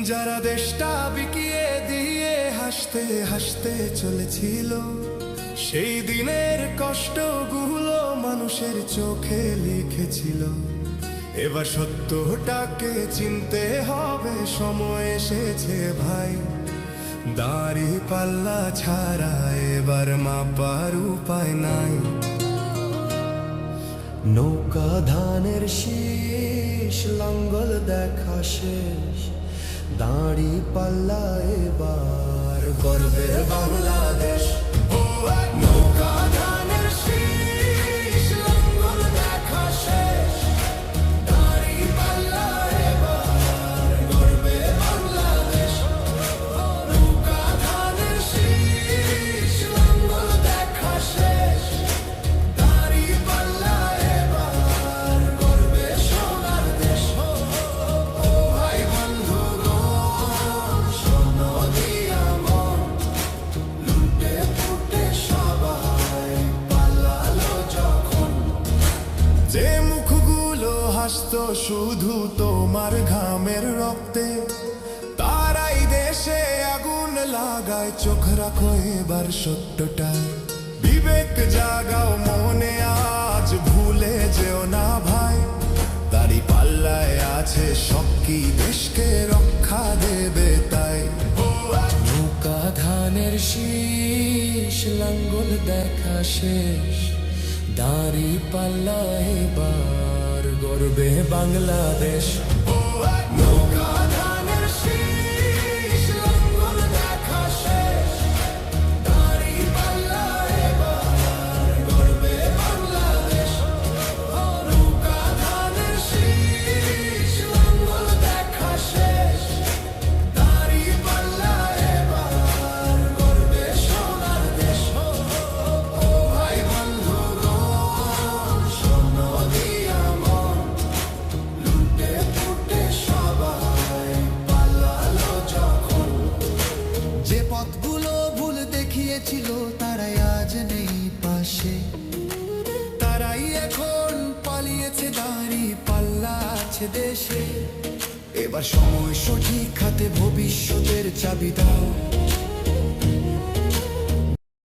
যারা দেশটা বিকিয়ে দিয়ে হাসতে হাসতে চলেছিল, সেই দিনের কষ্টগুলো মানুষের চোখে লিখেছিল। এবার সত্যটাকে চিনতে হবে, সময় এসেছে ভাই। দাড়ি পাল্লা ছাড়া এবার মাপার উপায় নাই। নৌকা ধানের শীষ, লাঙ্গল দেখা শেষ, দাড়ি পাল্লা এবার গর্বের বাংলাদেশ। নৌকা ধানের শীষ, লাঙ্গল দেখা শেষ, দাড়ি পাল্লা এবার গর্বের বাংলাদেশ। নৌকা ধানের শীষ, লাঙ্গল দেখা শেষ, দাড়ি পাল্লা এবার গর্বে সোনার দেশ। ও ভাই বন্ধুগণ, শোনো দিয়া মন, লুটে ফুটে সবাই পালালো যখন। যে মুখগুলো হাসতো শুধু তোমার ঘামের রক্তে, তারাই দেশে আগুন লাগায়। চোখ রাখো এবার সত্যটায়, বিবেক জাগাও মনে, আজ ভুলে যেও না ভাই। দাড়ি পাল্লায় আছে সব, কি দেশকে রক্ষা দেবে তাই। নৌকা ধানের শীষ, লাঙ্গল দেখা শেষ, দাড়ি পাল্লা এবার গর্বে বাংলাদেশ। নৌকা ধানের শীষ, লাঙ্গল দেখা শেষ, দাড়ি পাল্লা এবার গর্বে বাংলাদেশ। নৌকা ধানের শীষ, লাঙ্গল দেখা শেষ, দাড়ি পাল্লা এবার গর্বে সোনার দেশ। ও ভাই বন্ধুগণ, শোনো দিয়া মন, লুটে ফুটে সবাই পালালো যখন। যে পথগুলো ভুল দেখিয়েছিল তারাই আজ নেই পাশে, তারাই এখন পালিয়েছে, দাড়ি পাল্লা আছে দেশে। এবার সময় সঠিক হাতে ভবিষ্যতের চাবি দাও।